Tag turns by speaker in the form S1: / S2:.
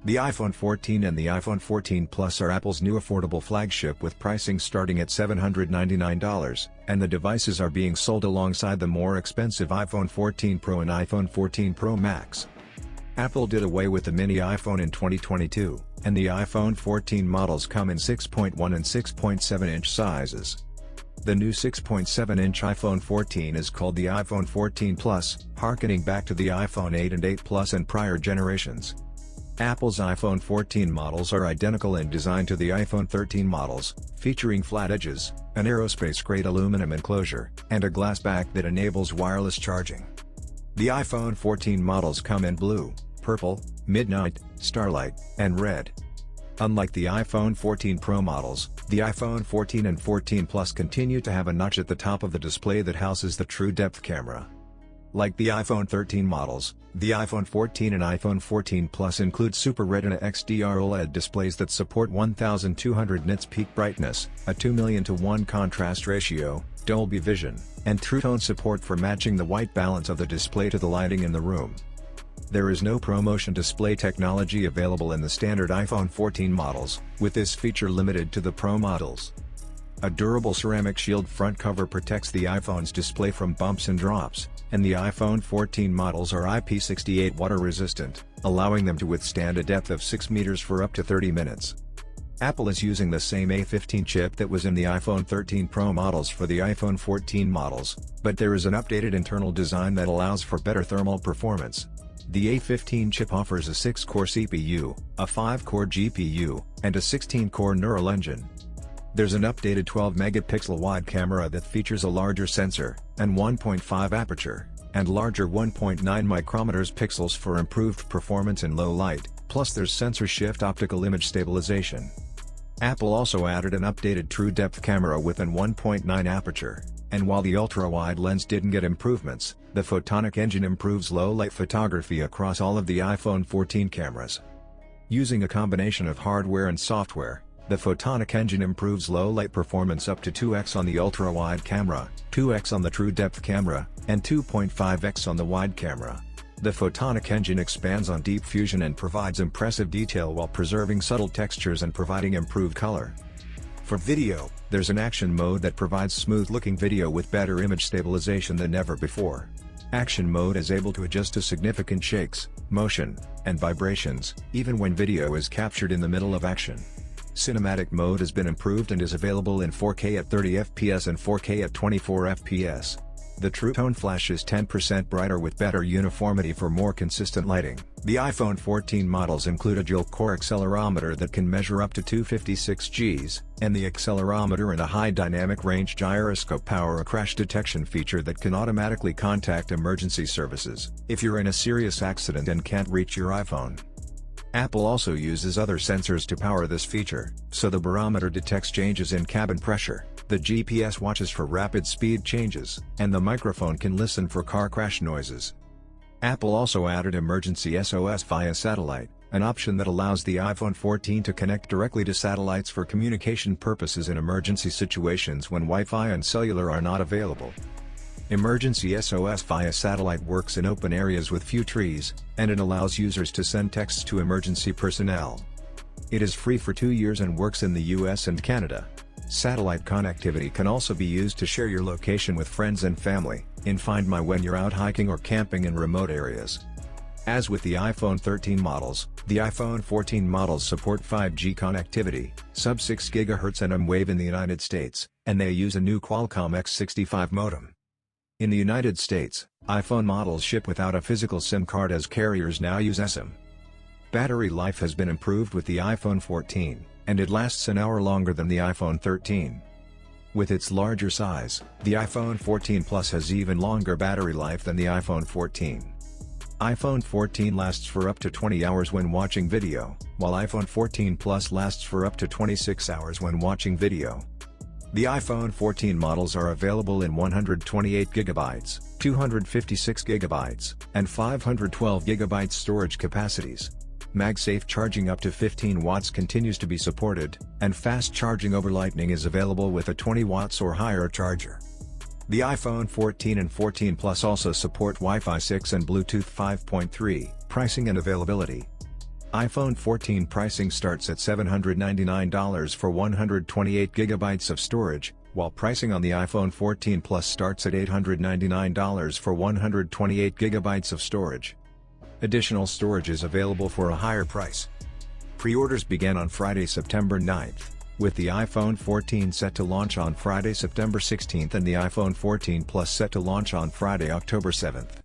S1: The iPhone 14 and the iPhone 14 Plus are Apple's new affordable flagship with pricing starting at $799, and the devices are being sold alongside the more expensive iPhone 14 Pro and iPhone 14 Pro Max. Apple did away with the mini iPhone in 2022, and the iPhone 14 models come in 6.1 and 6.7-inch sizes. The new 6.7-inch iPhone 14 is called the iPhone 14 Plus, harkening back to the iPhone 8 and 8 Plus and prior generations. Apple's iPhone 14 models are identical in design to the iPhone 13 models, featuring flat edges, an aerospace-grade aluminum enclosure, and a glass back that enables wireless charging. The iPhone 14 models come in blue, purple, midnight, starlight, and red. Unlike the iPhone 14 Pro models, the iPhone 14 and 14 Plus continue to have a notch at the top of the display that houses the true depth camera. Like the iPhone 13 models, the iPhone 14 and iPhone 14 Plus include Super Retina XDR OLED displays that support 1200 nits peak brightness, a 2:1 contrast ratio, Dolby Vision, and True Tone support for matching the white balance of the display to the lighting in the room. There is no ProMotion display technology available in the standard iPhone 14 models, with this feature limited to the Pro models. A durable ceramic shield front cover protects the iPhone's display from bumps and drops, and the iPhone 14 models are IP68 water resistant, allowing them to withstand a depth of 6 meters for up to 30 minutes. Apple is using the same A15 chip that was in the iPhone 13 Pro models for the iPhone 14 models, but there is an updated internal design that allows for better thermal performance. The A15 chip offers a 6-core CPU, a 5-core GPU, and a 16-core neural engine. There's an updated 12-megapixel wide camera that features a larger sensor, and 1.5 aperture, and larger 1.9 micrometers pixels for improved performance in low light, plus there's sensor shift optical image stabilization. Apple also added an updated true depth camera with an 1.9 aperture, and while the ultra-wide lens didn't get improvements, the photonic engine improves low-light photography across all of the iPhone 14 cameras. Using a combination of hardware and software, the photonic engine improves low-light performance up to 2x on the ultra-wide camera, 2x on the true depth camera, and 2.5x on the wide camera. The photonic engine expands on deep fusion and provides impressive detail while preserving subtle textures and providing improved color. For video, there's an action mode that provides smooth-looking video with better image stabilization than ever before. Action mode is able to adjust to significant shakes, motion, and vibrations, even when video is captured in the middle of action. Cinematic mode has been improved and is available in 4K at 30 fps and 4K at 24 fps. The True Tone flash is 10% brighter with better uniformity for more consistent lighting. The iPhone 14 models include a dual-core accelerometer that can measure up to 256 Gs, and the accelerometer and a high dynamic range gyroscope power a crash detection feature that can automatically contact emergency services if you're in a serious accident and can't reach your iPhone. Apple also uses other sensors to power this feature, so the barometer detects changes in cabin pressure, the GPS watches for rapid speed changes, and the microphone can listen for car crash noises. Apple also added emergency SOS via satellite, an option that allows the iPhone 14 to connect directly to satellites for communication purposes in emergency situations when Wi-Fi and cellular are not available. Emergency SOS via satellite works in open areas with few trees, and it allows users to send texts to emergency personnel. It is free for 2 years and works in the US and Canada. Satellite connectivity can also be used to share your location with friends and family, in Find My when you're out hiking or camping in remote areas. As with the iPhone 13 models, the iPhone 14 models support 5G connectivity, sub-6 GHz and M-Wave in the United States, and they use a new Qualcomm X65 modem. In the United States, iPhone models ship without a physical SIM card as carriers now use eSIM. Battery life has been improved with the iPhone 14, and it lasts an hour longer than the iPhone 13. With its larger size, the iPhone 14 Plus has even longer battery life than the iPhone 14. iPhone 14 lasts for up to 20 hours when watching video, while iPhone 14 Plus lasts for up to 26 hours when watching video. The iPhone 14 models are available in 128GB, 256GB, and 512GB storage capacities. MagSafe charging up to 15 watts continues to be supported, and fast charging over Lightning is available with a 20 watts or higher charger. The iPhone 14 and 14 Plus also support Wi-Fi 6 and Bluetooth 5.3, pricing and availability. iPhone 14 pricing starts at $799 for 128GB of storage, while pricing on the iPhone 14 Plus starts at $899 for 128GB of storage. Additional storage is available for a higher price. Pre-orders began on Friday, September 9th, with the iPhone 14 set to launch on Friday, September 16th and the iPhone 14 Plus set to launch on Friday, October 7th.